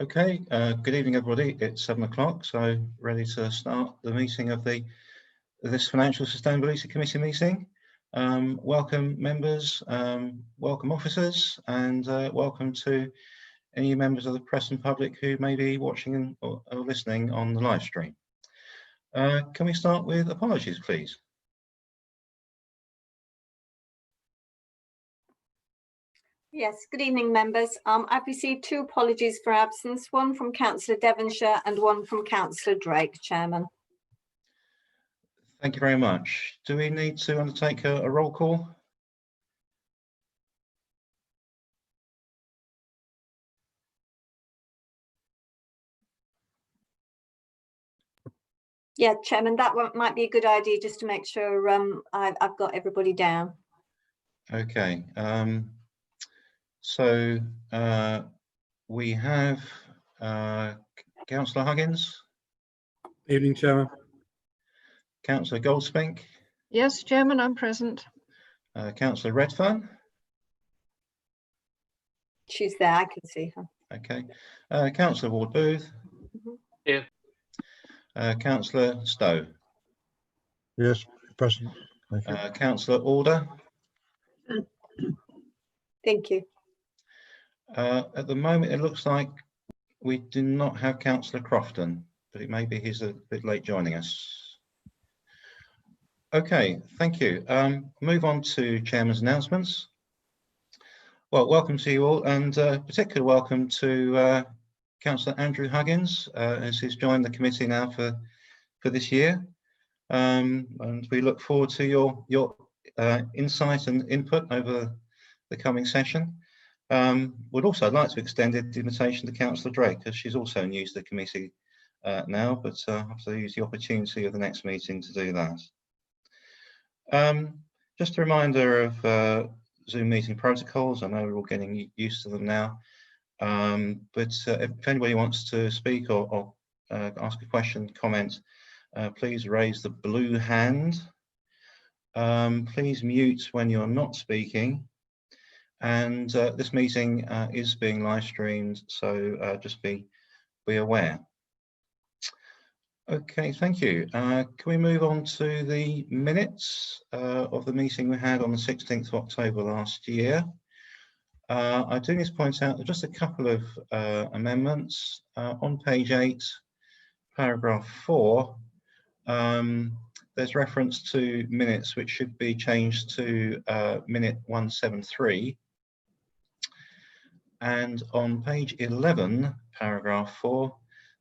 Okay, good evening, everybody. It's 7 o'clock, so ready to start the meeting of this Financial Sustainability Committee meeting. Welcome members, welcome officers, and welcome to any members of the press and public who may be watching or listening on the live stream. Can we start with apologies, please? Yes, good evening, members. I've received 2 apologies for absence, one from Councillor Devonshire and one from Councillor Drake, Chairman. Thank you very much. Do we need to undertake a roll call? Yeah, Chairman, that one might be a good idea just to make sure I've got everybody down. Okay. So we have Councillor Huggins. Evening, Chairman. Councillor Goldspink. Yes, Chairman, I'm present. Councillor Redfern. She's there, I can see her. Okay. Councillor Ward Booth. Here. Councillor Stowe. Yes, present. Thank you. Councillor Alder. Thank you. At the moment, it looks like we do not have Councillor Crofton, but it may be he's a bit late joining us. Okay, thank you. Move on to Chairman's announcements. Well, welcome to you all, and particular welcome to Councillor Andrew Huggins, as he's joined the committee now for this year. And we look forward to your insight and input over the coming session. Would also like to extend the invitation to Councillor Drake, as she's also new to the committee now, but I have to use the opportunity of the next meeting to do that. Just a reminder of Zoom meeting protocols. I know we're all getting used to them now, but if anybody wants to speak or ask a question, comment, please raise the blue hand. Please mute when you're not speaking. And this meeting is being live streamed, so just be aware. Okay, thank you. Can we move on to the minutes of the meeting we had on the 16th of October last year? I do need to point out just a couple of amendments. On page 8, paragraph 4, there's reference to minutes which should be changed to minute 173. And on page 11, paragraph 4,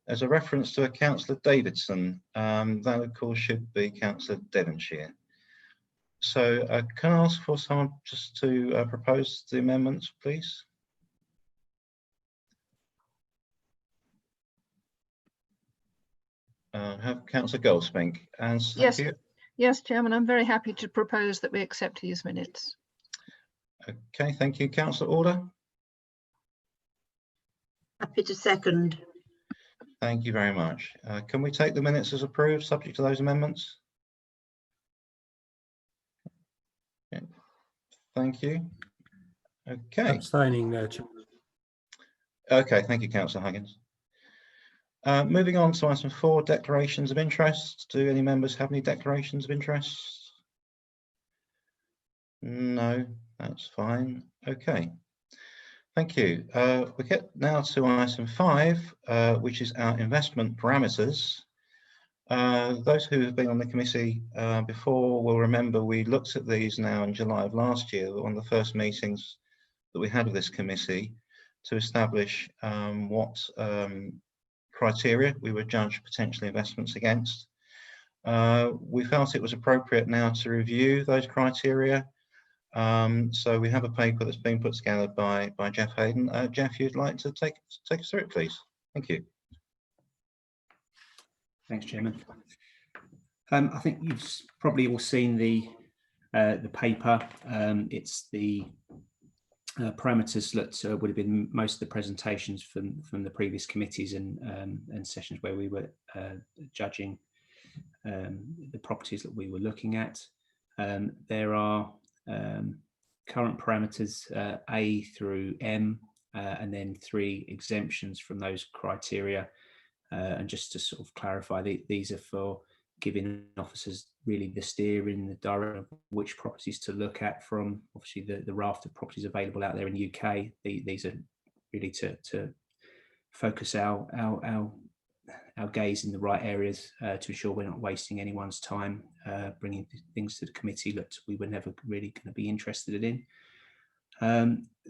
there's a reference to a Councillor Davidson. That, of course, should be Councillor Devonshire. So can I ask for someone just to propose the amendments, please? Have Councillor Goldspink. And Yes, you. yes, Chairman, I'm very happy to propose that we accept these minutes. Okay, thank you. Councillor Alder. Happy to second. Thank you very much. Can we take the minutes as approved, subject to those amendments? Okay. Thank you. Okay. Abstaining, Chairman. Okay, thank you, Councillor Huggins. Moving on to item 4, declarations of interest. Do any members have any declarations of interest? No, that's fine. Okay. Thank you. We get now to item 5, which is our investment parameters. Those who have been on the committee before will remember we looked at these now in July of last year, one of the first meetings that we had of this committee, to establish what criteria we would judge potential investments against. We felt it was appropriate now to review those criteria. So we have a paper that's been put together by Jeff Hayden. Jeff, you'd like to take us through it, please? Thank you. Thanks, Chairman. I think you've probably all seen the paper. It's the parameters that would have been most of the presentations from the previous committees and sessions where we were judging the properties that we were looking at. There are current parameters A through M, and then 3 exemptions from those criteria. And just to sort of clarify, these are for giving officers really the steer in the direction of which properties to look at from obviously the raft of properties available out there in the UK. These are really to focus our gaze in the right areas to ensure we're not wasting anyone's time bringing things to the committee that we were never really going to be interested in.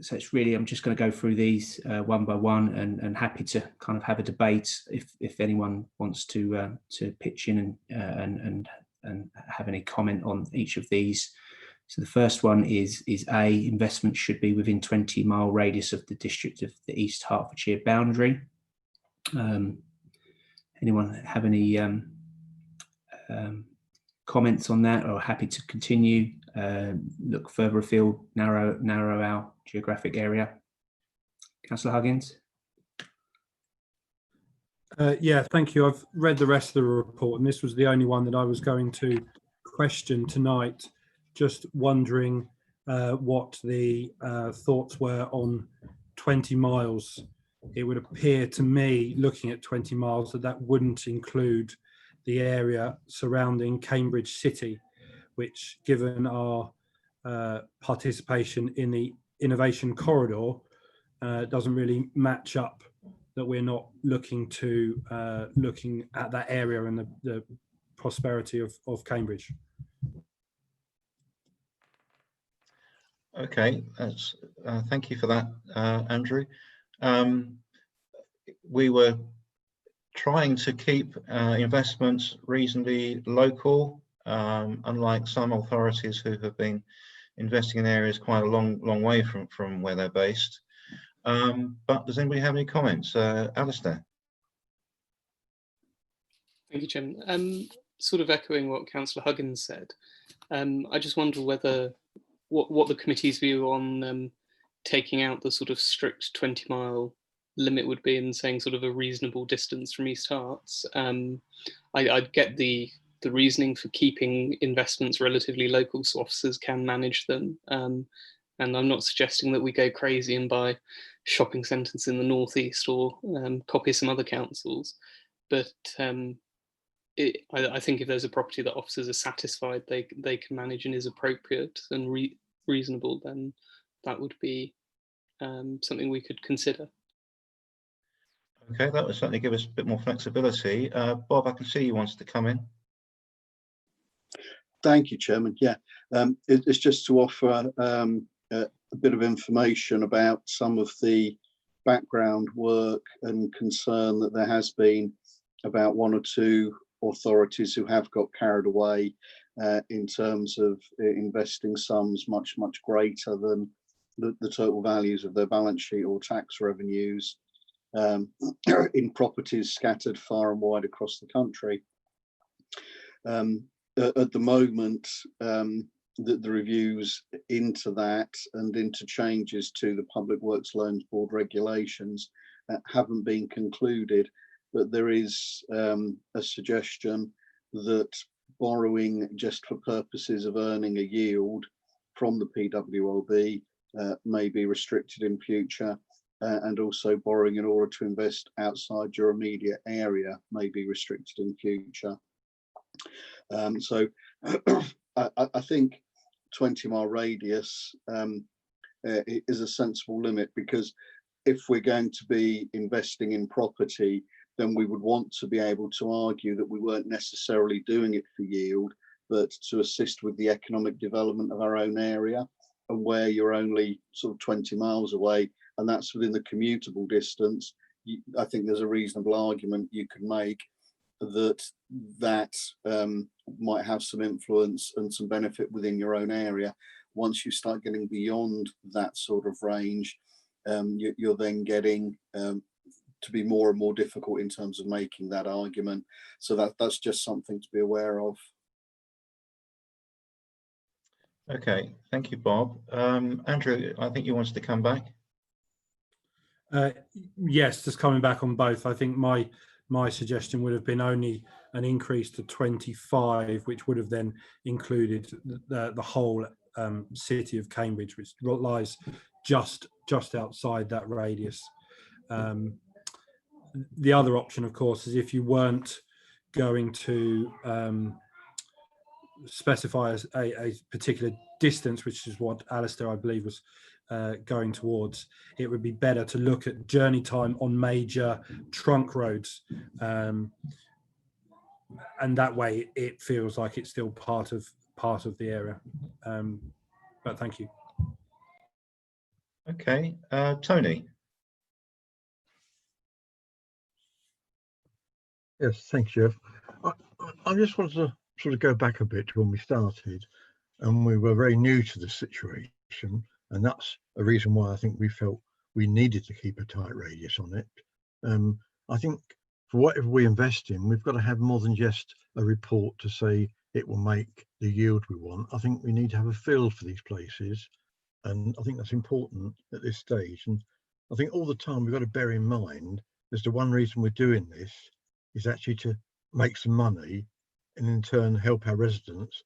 So it's really, I'm just going to go through these one by one, and happy to kind of have a debate if anyone wants to pitch in and have any comment on each of these. So the first one is A, investment should be within 20-mile radius of the district of the East Hertfordshire boundary. Anyone have any comments on that, or happy to continue? Look further afield, narrow our geographic area. Councillor Huggins. Yeah, thank you. I've read the rest of the report, and this was the only one that I was going to question tonight. Just wondering what the thoughts were on 20 miles. It would appear to me, looking at 20 miles, that wouldn't include the area surrounding Cambridge City, which, given our participation in the innovation corridor, doesn't really match up. That we're not looking at that area and the prosperity of Cambridge. Okay, that's thank you for that, Andrew. We were trying to keep investments reasonably local, unlike some authorities who have been investing in areas quite a long way from where they're based. But does anybody have any comments? Alistair? Thank you, Chairman. Sort of echoing what Councillor Huggins said, I just wonder whether what the committee's view on taking out the sort of strict 20-mile limit would be, and saying sort of a reasonable distance from East Herts. I'd get the reasoning for keeping investments relatively local so officers can manage them. And I'm not suggesting that we go crazy and buy shopping centres in the northeast or copy some other councils. But I think if there's a property that officers are satisfied they can manage and is appropriate and reasonable, then that would be something we could consider. Okay, that would certainly give us a bit more flexibility. Bob, I can see you wanted to come in. Thank you, Chairman. Yeah, it's just to offer a bit of information about some of the background work and concern that there has been about 1 or 2 authorities who have got carried away in terms of investing sums much greater than the total values of their balance sheet or tax revenues in properties scattered far and wide across the country. At the moment, the reviews into that and into changes to the Public Works Loans Board regulations haven't been concluded, but there is a suggestion that borrowing just for purposes of earning a yield from the PWLB may be restricted in future, and also borrowing in order to invest outside your immediate area may be restricted in future. So I think 20-mile radius is a sensible limit, because if we're going to be investing in property, then we would want to be able to argue that we weren't necessarily doing it for yield, but to assist with the economic development of our own area. And where you're only sort of 20 miles away, and that's within the commutable distance, I think there's a reasonable argument you could make that might have some influence and some benefit within your own area. Once you start getting beyond that sort of range, you're then getting to be more and more difficult in terms of making that argument. So that's just something to be aware of. Okay, thank you, Bob. Andrew, I think you wanted to come back. Yes, just coming back on both. I think my suggestion would have been only an increase to 25, which would have then included the whole city of Cambridge, which lies just just outside that radius. The other option, of course, is if you weren't going to specify a particular distance, which is what Alistair, I believe, was going towards, it would be better to look at journey time on major trunk roads. And that way it feels like it's still part of the area. But thank you. Okay, Tony. Yes, thanks, Jeff. I just wanted to sort of go back a bit to when we started, and we were very new to the situation, and that's a reason why I think we felt we needed to keep a tight radius on it. I think for whatever we invest in, we've got to have more than just a report to say it will make the yield we want. I think we need to have a feel for these places, and I think that's important at this stage. And I think all the time we've got to bear in mind there's the one reason we're doing this is actually to make some money and in turn help our residents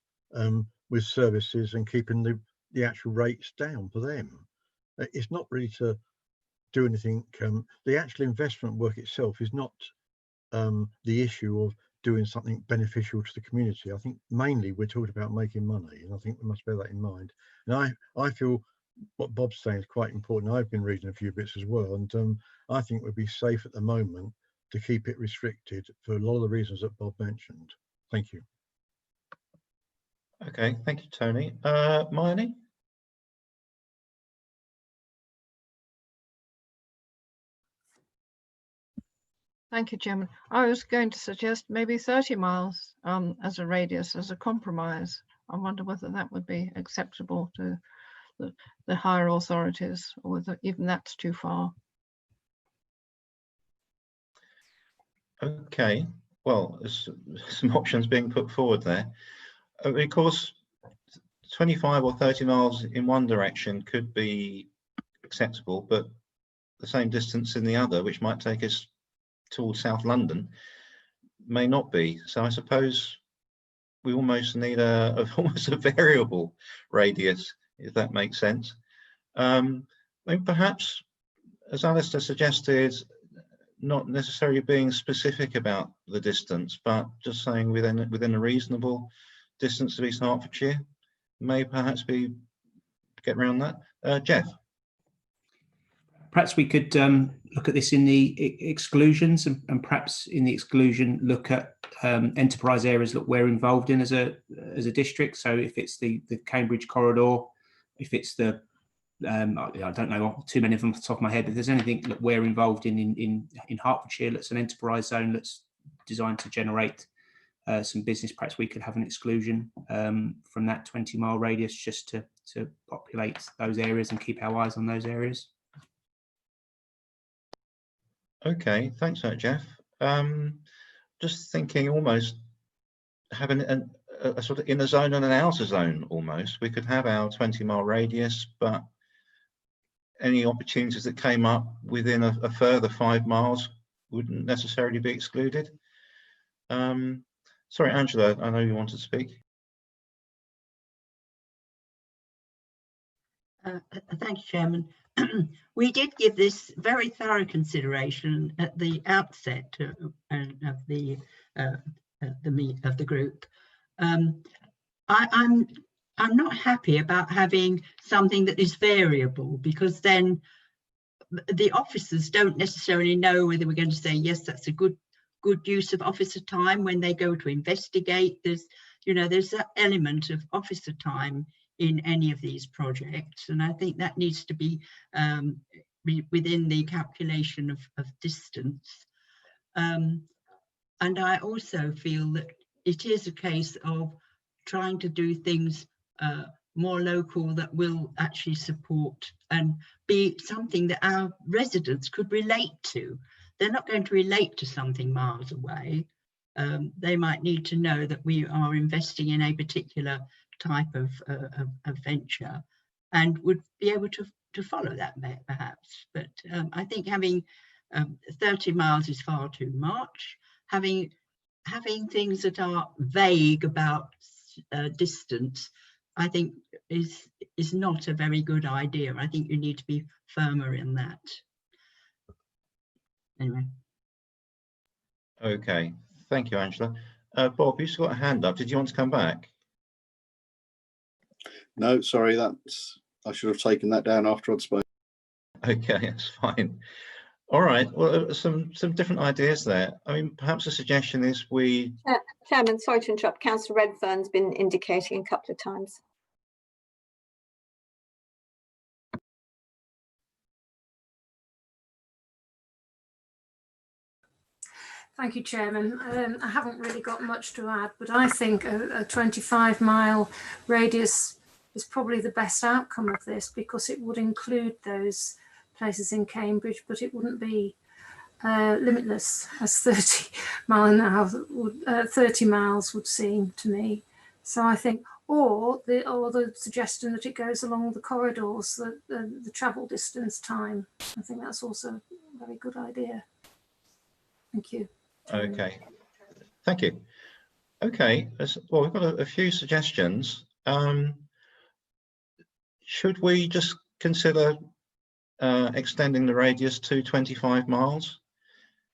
with services and keeping the actual rates down for them. It's not really to do anything. The actual investment work itself is not the issue of doing something beneficial to the community. I think mainly we're talking about making money, and I think we must bear that in mind. And I feel what Bob's saying is quite important. I've been reading a few bits as well, and I think we'd be safe at the moment to keep it restricted for a lot of the reasons that Bob mentioned. Thank you. Okay, thank you, Tony. Marnie? Thank you, Chairman. I was going to suggest maybe 30 miles as a radius, as a compromise. I wonder whether that would be acceptable to the higher authorities, or whether even that's too far. Okay, well, there's some options being put forward there. Of course, 25 or 30 miles in one direction could be acceptable, but the same distance in the other, which might take us towards South London, may not be. So I suppose we almost need almost a variable radius, if that makes sense. Maybe perhaps, as Alistair suggested, not necessarily being specific about the distance, but just saying within a reasonable distance of East Hertfordshire may perhaps be get around that. Jeff? Perhaps we could look at this in the exclusions, and perhaps in the exclusion look at enterprise areas that we're involved in as a district. So if it's the Cambridge corridor, if it's the I don't know too many of them off the top of my head, but if there's anything that we're involved in Hertfordshire that's an enterprise zone that's designed to generate some business, perhaps we could have an exclusion from that 20-mile radius just to populate those areas and keep our eyes on those areas. Okay, thanks for that, Jeff. Just thinking almost having a sort of inner zone and an outer zone almost. We could have our 20-mile radius, but any opportunities that came up within a further 5 miles wouldn't necessarily be excluded. Sorry, Angela, I know you wanted to speak. Thank you, Chairman. We did give this very thorough consideration at the outset of the group. I'm not happy about having something that is variable, because then the officers don't necessarily know whether we're going to say yes, that's a good use of officer time when they go to investigate. There's that element of officer time in any of these projects, and I think that needs to be within the calculation of distance. And I also feel that it is a case of trying to do things more local that will actually support and be something that our residents could relate to. They're not going to relate to something miles away. They might need to know that we are investing in a particular type of venture, and would be able to follow that perhaps. But I think having 30 miles is far too much. Having things that are vague about distance, I think is is not a very good idea. I think you need to be firmer in that. Anyway. Okay, thank you, Angela. Bob, you still got a hand up. Did you want to come back? No, sorry, I should have taken that down after I'd spoken. Okay, that's fine. All right. Well, some different ideas there. I mean, perhaps a suggestion is we. Chairman, sorry to interrupt. Councillor Redfern's been indicating a couple of times. Thank you, Chairman. I haven't really got much to add, but I think a 25-mile radius is probably the best outcome of this, because it would include those places in Cambridge, but it wouldn't be limitless, as 30 miles would seem to me. So I think, or the suggestion that it goes along the corridors, the travel distance time. I think that's also a very good idea. Thank you. Okay, thank you. Okay, well, we've got a few suggestions. Should we just consider extending the radius to 25 miles?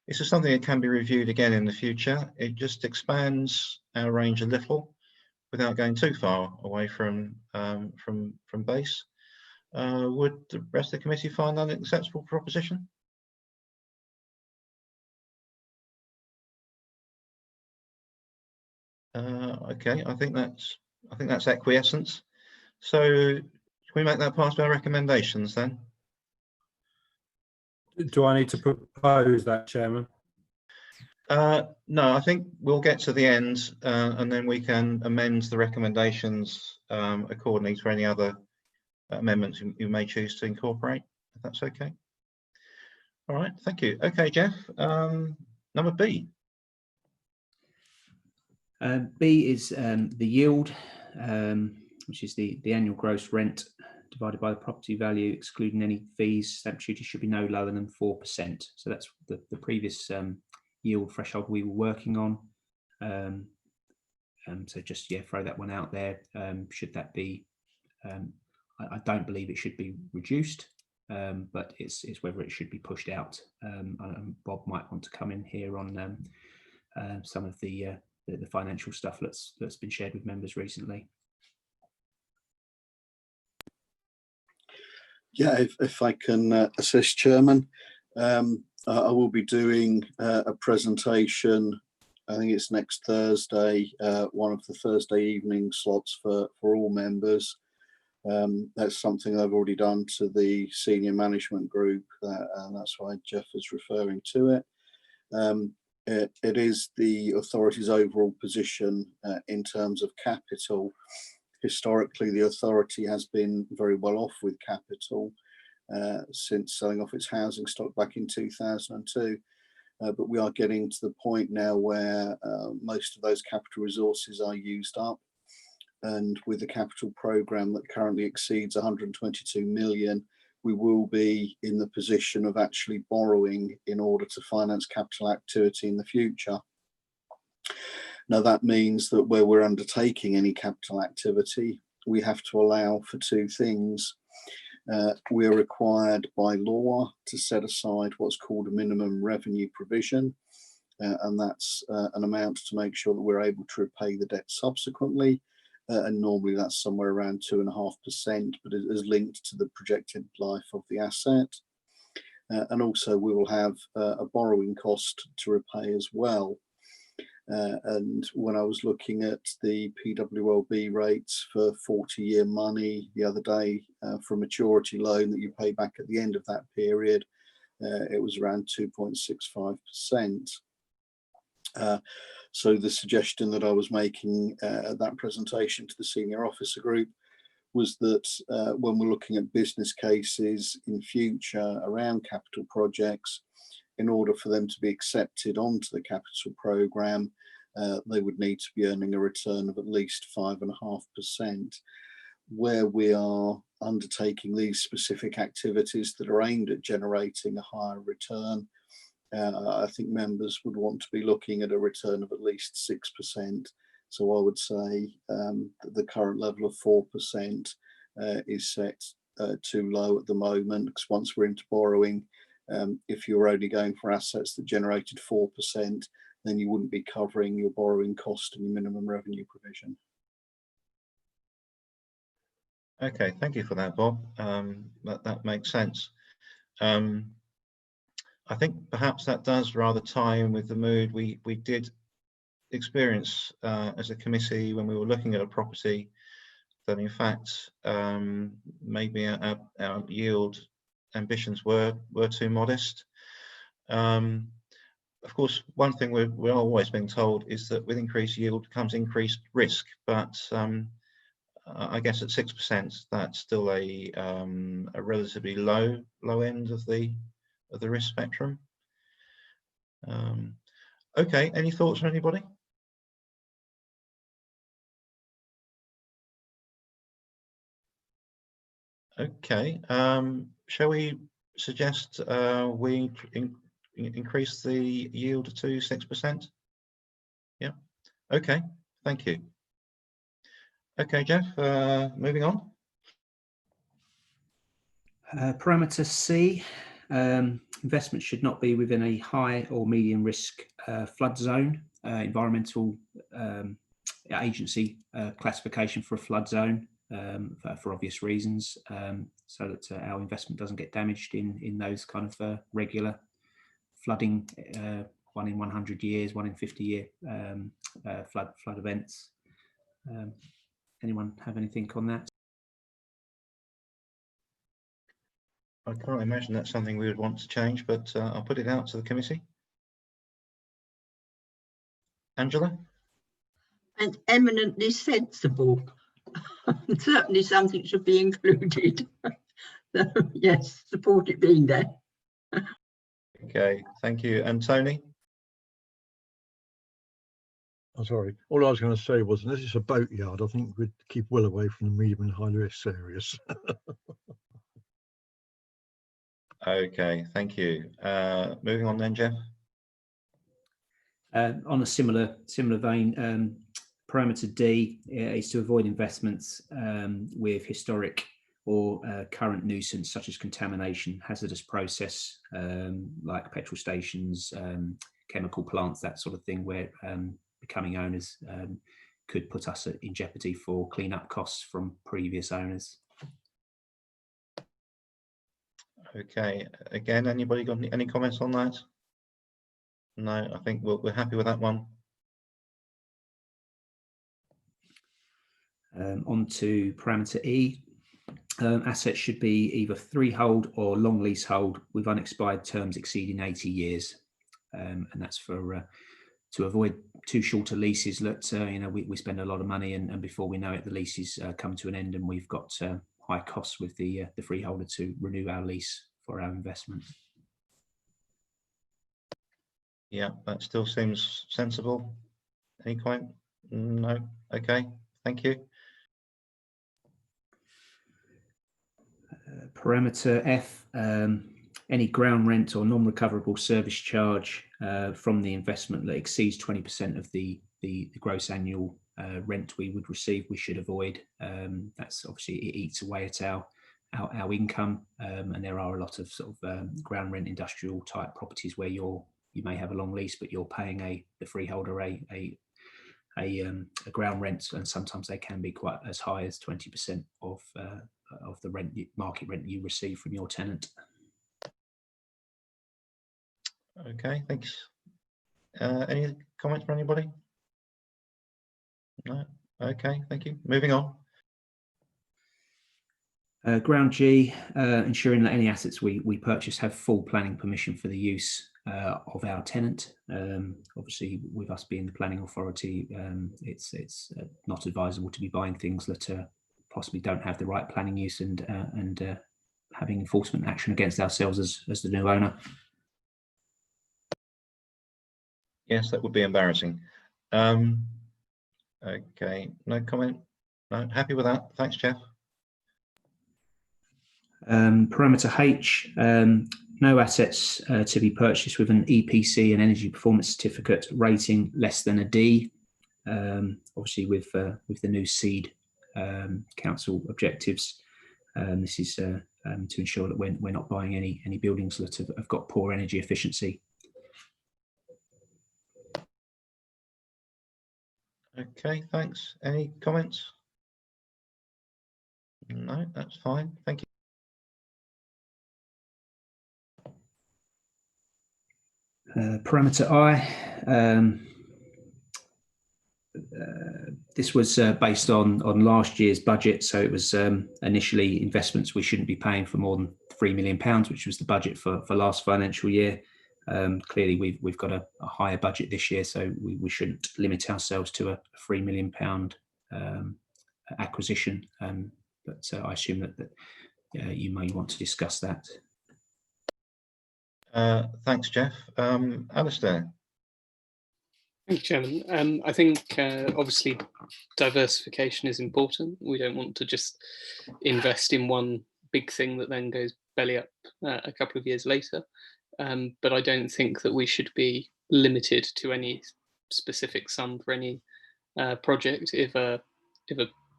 This is something that can be reviewed again in the future. It just expands our range a little without going too far away from base. Would the rest of the committee find that an acceptable proposition? Okay, I think that's acquiescence. So can we make that part of our recommendations then? Do I need to propose that, Chairman? No, I think we'll get to the end and then we can amend the recommendations accordingly to any other amendments you may choose to incorporate, if that's okay. All right, thank you. Okay, Jeff, number B. B is the yield, which is the annual gross rent divided by the property value, excluding any fees. Stamp duty should be no lower than 4%. So that's the previous yield threshold we were working on. So just, yeah, throw that one out there. Should that be, I don't believe it should be reduced, but it's whether it should be pushed out. Bob might want to come in here on some of the financial stuff that's been shared with members recently. Yeah, if I can assist, Chairman, I will be doing a presentation. I think it's next Thursday, one of the Thursday evening slots for all members. That's something I've already done to the senior management group, and that's why Jeff is referring to it. It is the authority's overall position in terms of capital. Historically, the authority has been very well off with capital since selling off its housing stock back in 2002. But we are getting to the point now where most of those capital resources are used up. And with the capital programme that currently exceeds 122 million, we will be in the position of actually borrowing in order to finance capital activity in the future. Now, that means that where we're undertaking any capital activity, we have to allow for two things. We are required by law to set aside what's called a minimum revenue provision, and that's an amount to make sure that we're able to repay the debt subsequently. And normally that's somewhere around 2.5%, but it is linked to the projected life of the asset. And also we will have a borrowing cost to repay as well. And when I was looking at the PWLB rates for 40-year money the other day for a maturity loan that you pay back at the end of that period, it was around 2.65%. So the suggestion that I was making at that presentation to the senior officer group was that when we're looking at business cases in future around capital projects, in order for them to be accepted onto the capital programme, they would need to be earning a return of at least 5.5%. Where we are undertaking these specific activities that are aimed at generating a higher return, I think members would want to be looking at a return of at least 6%. So I would say that the current level of 4% is set too low at the moment, because once we're into borrowing, if you're only going for assets that generated 4%, then you wouldn't be covering your borrowing cost and your minimum revenue provision. Okay, thank you for that, Bob. That makes sense. I think perhaps that does rather tie in with the mood we did experience as a committee when we were looking at a property, that in fact maybe our yield ambitions were too modest. Of course, one thing we're always being told is that with increased yield comes increased risk, but I guess at 6%, that's still a relatively low end of the risk spectrum. Okay, any thoughts from anybody? Okay, shall we suggest we increase the yield to 6%? Yeah, okay, thank you. Okay, Jeff, moving on. Parameter C, investment should not be within a high or medium risk flood zone. Environmental agency classification for a flood zone for obvious reasons, so that our investment doesn't get damaged in those kind of regular flooding, 1 in 100 years, 1 in 50 year flood events. Anyone have anything on that? I can't imagine that's something we would want to change, but I'll put it out to the committee. Angela? And eminently sensible. Certainly something should be included. So, yes, support it being there. Okay, thank you. And Tony? I'm sorry. All I was going to say was, unless it's a boat yard, I think we'd keep well away from the medium and high risk areas. Okay, thank you. Moving on then, Jeff. On a similar vein, parameter D is to avoid investments with historic or current nuisance, such as contamination, hazardous process, like petrol stations, chemical plants, that sort of thing, where becoming owners could put us in jeopardy for clean-up costs from previous owners. Okay, again, anybody got any comments on that? No, I think we're happy with that one. On to parameter E. Assets should be either freehold or long leasehold with unexpired terms exceeding 80 years. And that's for to avoid too shorter leases that we spend a lot of money and before we know it, the leases come to an end and we've got high costs with the freeholder to renew our lease for our investment. Yeah, that still seems sensible. Any comment? No. Okay, thank you. Parameter F, any ground rent or non-recoverable service charge from the investment that exceeds 20% of the gross annual rent we would receive, we should avoid. That's obviously, it eats away at our income, and there are a lot of sort of ground rent industrial type properties where you may have a long lease, but you're paying the freeholder a ground rent, and sometimes they can be quite as high as 20% of the market rent you receive from your tenant. Okay, thanks. Any comments from anybody? No. Okay, thank you. Moving on. Ground G, ensuring that any assets we purchase have full planning permission for the use of our tenant. Obviously, with us being the planning authority, it's not advisable to be buying things that possibly don't have the right planning use and having enforcement action against ourselves as the new owner. Yes, that would be embarrassing. Okay, no comment. No, happy with that. Thanks, Jeff. Parameter H, no assets to be purchased with an EPC and energy performance certificate rating less than a D. Obviously, with the new SEED council objectives, This is to ensure that we're not buying any buildings that have got poor energy efficiency. Okay, thanks. Any comments? No, that's fine. Thank you. Parameter I. This was based on last year's budget, so it was initially investments we shouldn't be paying for more than £3 million, which was the budget for last financial year. Clearly, we've got a higher budget this year, so we shouldn't limit ourselves to a £3 million acquisition. But I assume that you may want to discuss that. Thanks, Jeff. Alistair. Thank you, Chairman. I think obviously diversification is important. We don't want to just invest in one big thing that then goes belly up a couple of years later. But I don't think that we should be limited to any specific sum for any project. If a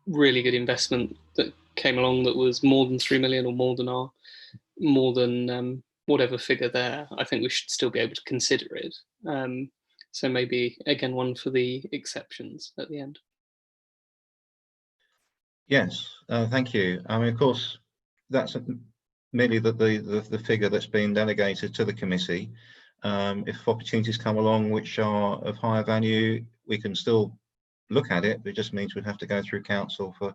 really good investment that came along that was more than 3 million or more than whatever figure there, I think we should still be able to consider it. So maybe again one for the exceptions at the end. Yes, thank you. I mean, of course, that's merely the figure that's been delegated to the committee. If opportunities come along which are of higher value, we can still look at it. It just means we'd have to go through council for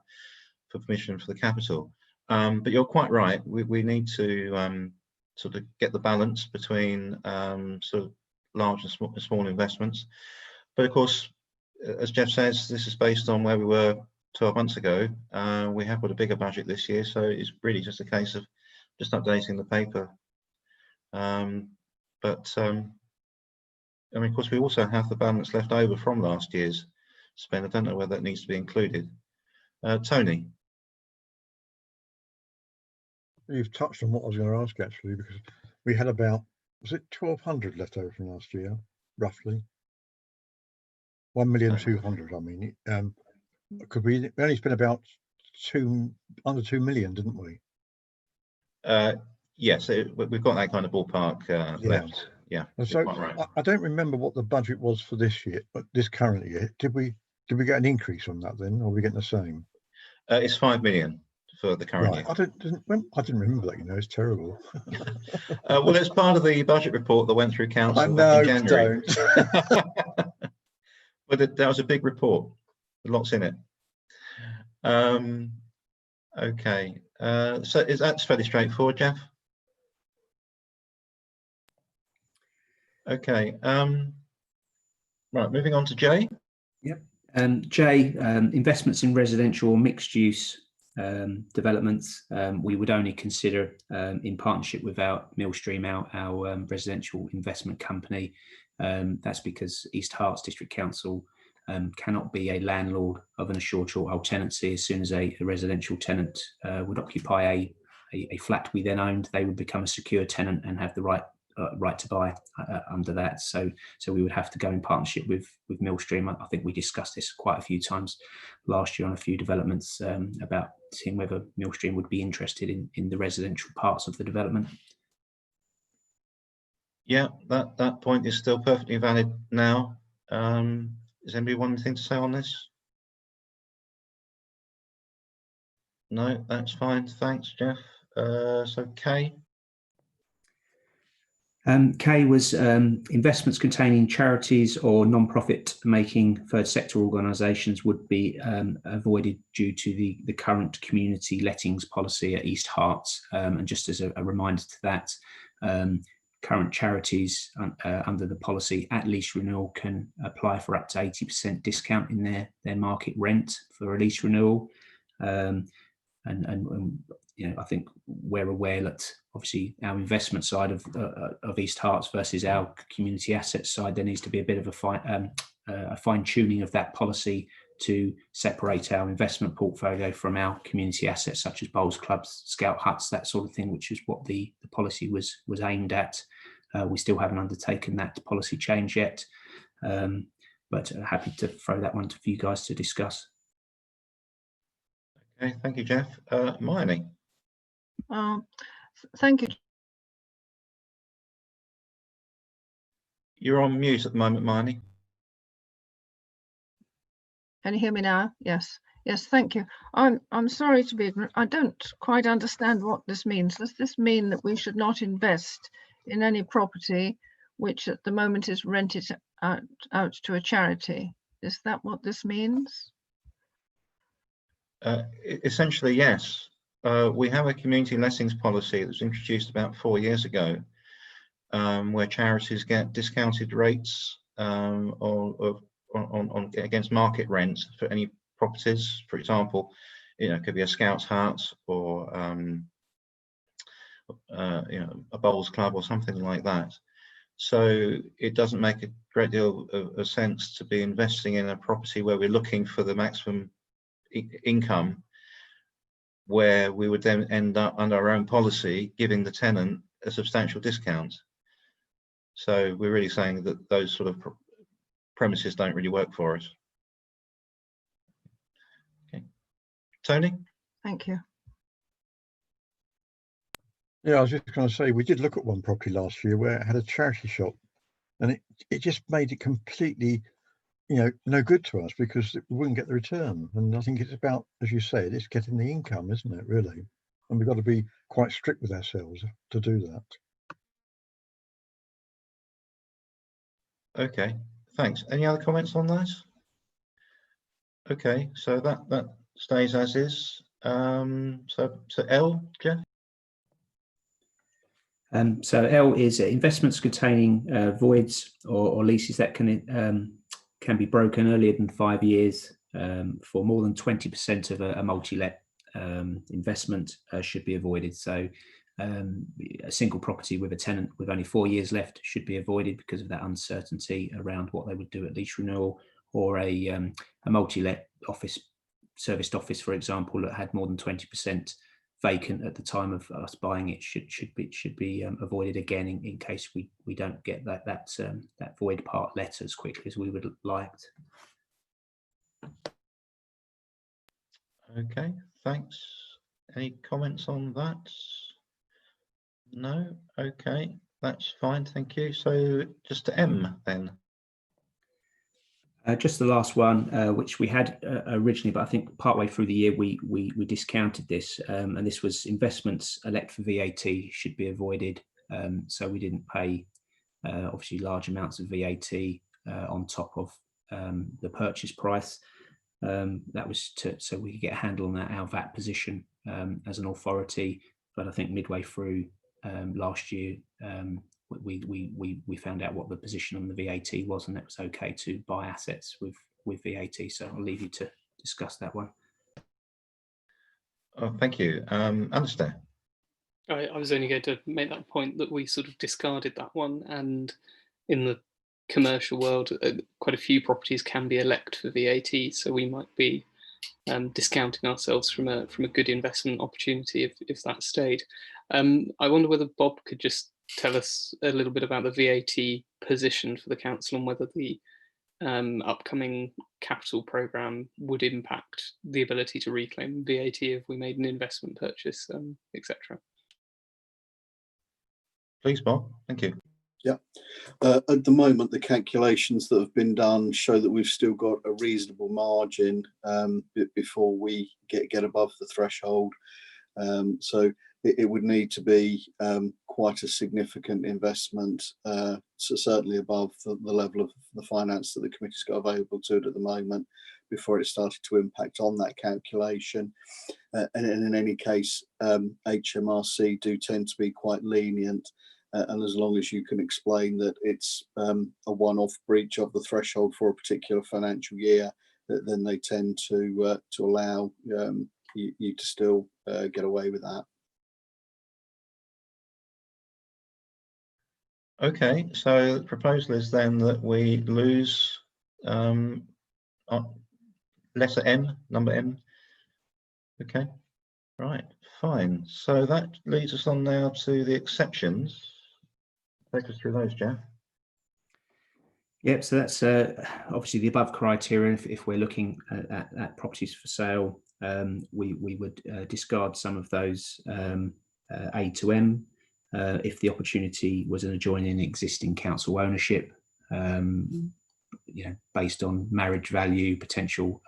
permission for the capital. But you're quite right. We need to sort of get the balance between sort of large and small investments. But of course, as Jeff says, this is based on where we were 12 months ago. We have got a bigger budget this year, so it's really just a case of just updating the paper. I mean, of course, we also have the balance left over from last year's spend. I don't know whether that needs to be included. Tony. You've touched on what I was going to ask, actually, because we had about, was it 1,200 left over from last year, roughly? 1,200,000, I mean. Could we only spent about under 2 million, didn't we? Yes, we've got that kind of ballpark left. Yeah, and so quite right. I don't remember what the budget was for this year, but this current year. Did we get an increase on that then, or are we getting the same? It's 5 million for the current year. I didn't remember that. You know, it's terrible. Well, it's part of the budget report that went through council. I know, in January. But that was a big report. Lots in it. Okay, so that's fairly straightforward, Jeff. Okay, right, moving on to Jay. Yep. Jay, investments in residential or mixed use developments, we would only consider in partnership with our Millstream, our residential investment company. That's because East Herts District Council cannot be a landlord of an assured short-hold tenancy. As soon as a residential tenant would occupy a flat we then owned, they would become a secure tenant and have the right to buy under that. So we would have to go in partnership with Millstream. I think we discussed this quite a few times last year on a few developments about seeing whether Millstream would be interested in the residential parts of the development. Yeah, that point is still perfectly valid now. Does anybody want anything to say on this? No, that's fine. Thanks, Jeff. So Kay. K was investments containing charities or non-profit making third sector organisations would be avoided due to the current community lettings policy at East Herts. And just as a reminder to that, current charities under the policy at lease renewal can apply for up to 80% discount in their market rent for a lease renewal. And you know, I think we're aware that obviously our investment side of East Herts versus our community assets side, there needs to be a bit of a fine tuning of that policy to separate our investment portfolio from our community assets, such as bowls clubs, scout huts, that sort of thing, which is what the policy was aimed at. We still haven't undertaken that policy change yet, but happy to throw that one to you guys to discuss. Okay, thank you, Jeff. Marnie. Thank you. You're on mute at the moment, Marnie. Can you hear me now? Yes. Yes, thank you. I'm sorry to be ignorant. I don't quite understand what this means. Does this mean that we should not invest in any property which at the moment is rented out to a charity? Is that what this means? Essentially, yes. We have a community lettings policy that was introduced about 4 years ago, where charities get discounted rates against market rents for any properties. For example, it could be a Scouts hut or a bowls club or something like that. So it doesn't make a great deal of sense to be investing in a property where we're looking for the maximum income, where we would then end up under our own policy giving the tenant a substantial discount. So we're really saying that those sort of premises don't really work for us. Okay, Tony? Thank you. Yeah, I was just going to say, we did look at one property last year where it had a charity shop, and it just made it completely, no good to us because we wouldn't get the return. And I think it's about, as you said, it's getting the income, isn't it, really? And we've got to be quite strict with ourselves to do that. Okay, thanks. Any other comments on that? Okay, so that stays as is. So L, Jeff? So L is investments containing voids or leases that can be broken earlier than 5 years for more than 20% of a multi-let investment should be avoided. So a single property with a tenant with only 4 years left should be avoided because of that uncertainty around what they would do at lease renewal, or a multi-let office, serviced office, for example, that had more than 20% vacant at the time of us buying it should be avoided again in case we don't get that void part let as quickly as we would have liked. Okay, thanks. Any comments on that? No? Okay, that's fine, thank you. So just to M then. Just the last one, which we had originally, but I think partway through the year we discounted this, and this was investments elect for VAT should be avoided. So we didn't pay obviously large amounts of VAT on top of the purchase price. That was so we could get a handle on our VAT position as an authority. But I think midway through last year, we found out what the position on the VAT was, and that was okay to buy assets with VAT. So I'll leave you to discuss that one. Oh, thank you. Alistair. I was only going to make that point that we sort of discarded that one, and in the commercial world, quite a few properties can be elect for VAT, so we might be discounting ourselves from a good investment opportunity if that stayed. I wonder whether Bob could just tell us a little bit about the VAT position for the council and whether the upcoming capital programme would impact the ability to reclaim VAT if we made an investment purchase, etc. Please, Bob. Thank you. Yeah. At the moment, the calculations that have been done show that we've still got a reasonable margin before we get above the threshold. So it would need to be quite a significant investment, so certainly above the level of the finance that the committee's got available to it at the moment, before it started to impact on that calculation. And in any case, HMRC do tend to be quite lenient. And as long as you can explain that it's a one-off breach of the threshold for a particular financial year, then they tend to allow you to still get away with that. Okay, so the proposal is then that we lose letter M, number M. Okay, right, fine. So that leads us on now to the exceptions. Take us through those, Jeff. Yep, so that's obviously the above criteria. If we're looking at properties for sale, we would discard some of those A to M if the opportunity was an adjoining existing council ownership, based on marriage value, potential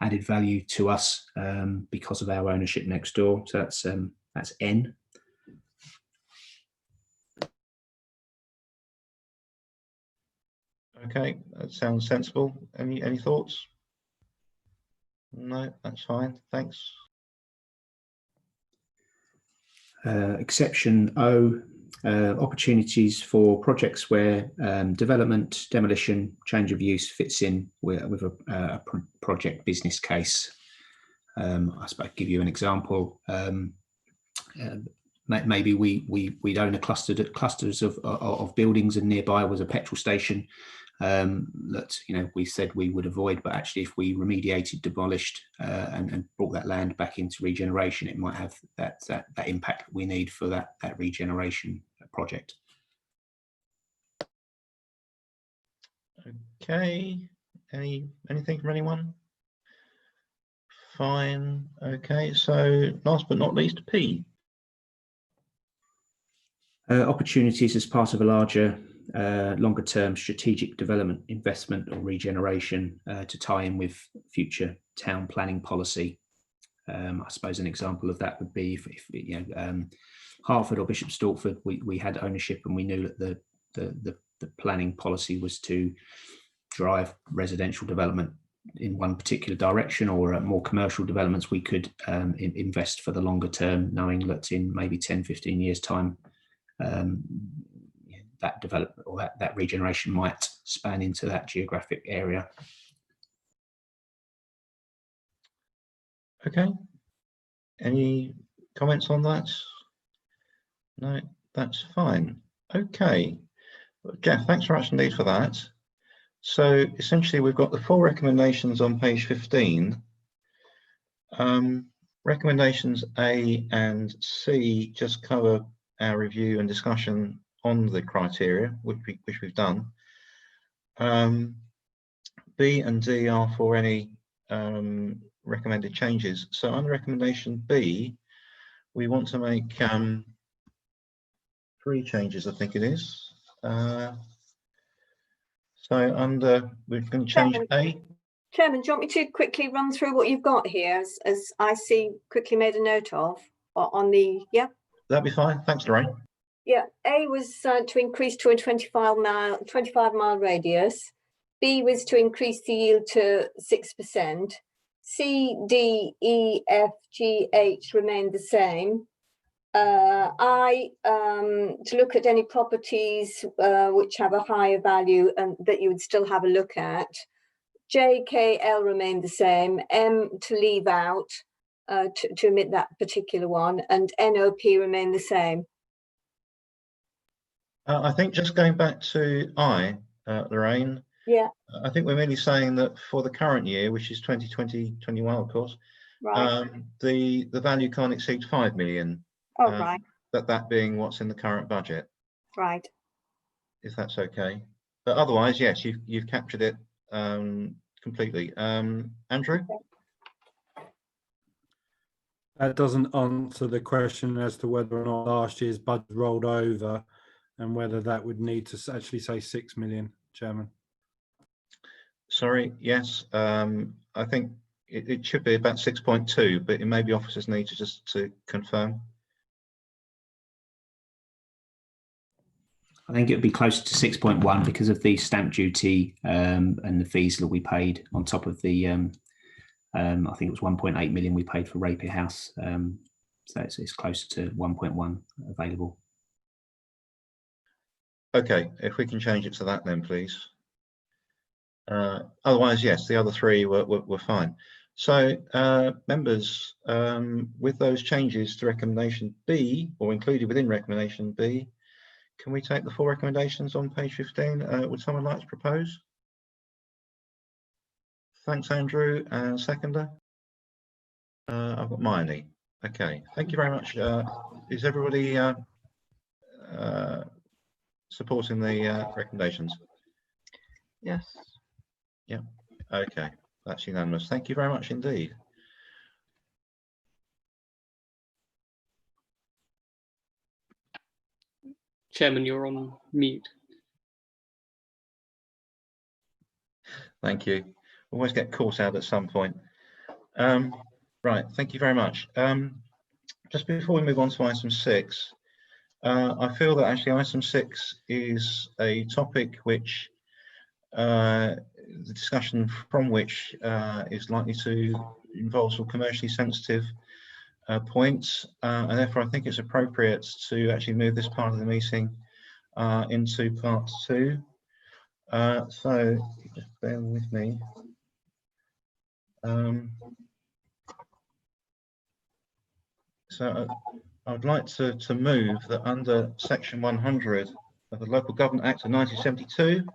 added value to us because of our ownership next door. So that's N. Okay, that sounds sensible. Any thoughts? No, that's fine. Thanks. Exception O, opportunities for projects where development, demolition, change of use fits in with a project business case. I suppose I'll give you an example. Maybe we'd own clusters of buildings, and nearby was a petrol station that we said we would avoid, but actually if we remediated, demolished and brought that land back into regeneration, it might have that impact we need for that regeneration project. Okay, anything from anyone? Fine. Okay, so last but not least, P. Opportunities as part of a larger longer term strategic development, investment or regeneration to tie in with future town planning policy. I suppose an example of that would be if Hertford or Bishop Stortford, we had ownership and we knew that the planning policy was to drive residential development in one particular direction, or more commercial developments, we could invest for the longer term, knowing that in maybe 10-15 years time that development or that regeneration might span into that geographic area. Okay, any comments on that? No, that's fine. Okay, Jeff, thanks very much indeed for that. So essentially we've got the 4 recommendations on page 15. Recommendations A and C just cover our review and discussion on the criteria, which we've done. B and D are for any recommended changes. So under recommendation B, we want to make 3 changes, I think it is. So we're going to change A. Chairman, do you want me to quickly run through what you've got here, as I see quickly made a note of on the, yeah? That'd be fine. Thanks, Lorraine. Yeah, A was to increase to a 25-mile radius. B was to increase the yield to 6%. C, D, E, F, G, H remained the same. I, to look at any properties which have a higher value and that you would still have a look at. J, K, L remained the same. M to leave out, to omit that particular one, and N, O, P remained the same. I think just going back to I, Lorraine. Yeah. I think we're merely saying that for the current year, which is 2020-21, of course, Right. the value can't exceed 5 million. Oh, right. That being what's in the current budget. Right. If that's okay. But otherwise, yes, you've captured it completely. Andrew? That doesn't answer the question as to whether or not last year's budget rolled over and whether that would need to actually say 6 million, Chairman. Sorry, yes. I think it should be about 6.2, but it may be officers need to confirm. I think it would be closer to 6.1 because of the stamp duty and the fees that we paid on top of the, I think it was 1.8 million we paid for Rapier House. So it's closer to 1.1 available. Okay, if we can change it to that then, please. Otherwise, yes, the other 3 were fine. So members, with those changes to recommendation B, or included within recommendation B, can we take the 4 recommendations on page 15? Would someone like to propose? Thanks, Andrew. And seconder? I've got Miney. Okay, thank you very much. Is everybody supporting the recommendations? Yes. Yeah. Okay, that's unanimous. Thank you very much indeed. Chairman, you're on mute. Thank you. Always get caught out at some point. Right, thank you very much. Just before we move on to item 6, I feel that actually item 6 is a topic which the discussion from which is likely to involve some commercially sensitive points, and therefore I think it's appropriate to actually move this part of the meeting into part 2. So just bear with me. So I would like to move that under section 100 of the Local Government Act of 1972,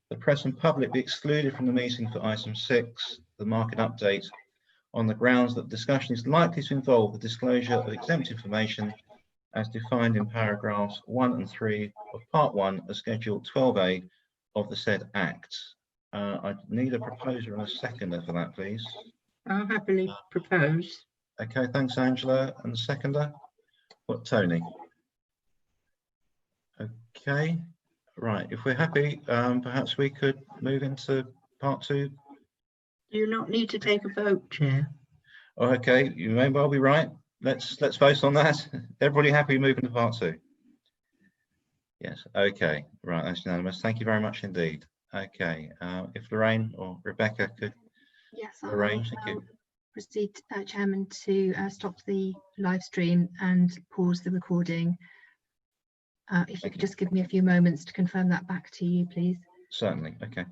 the press and public be excluded from the meeting for item 6, the market update, on the grounds that discussion is likely to involve the disclosure of exempt information as defined in paragraphs 1 and 3 of part 1 of schedule 12A of the said act. I need a proposer and a seconder for that, please. I'll happily propose. Okay, thanks, Angela. And the seconder? What, Tony? Okay, right. If we're happy, perhaps we could move into part 2. Do you not need to take a vote, Chair? Oh, okay, you may well be right. Let's vote on that. Everybody happy moving to part 2? Yes. Okay. Right. That's unanimous. Thank you very much indeed. Okay. If Lorraine or Rebecca could Yes, arrange. Thank you. Proceed, Chairman, to stop the live stream and pause the recording. If you could just give me a few moments to confirm that back to you, please. Certainly. Okay.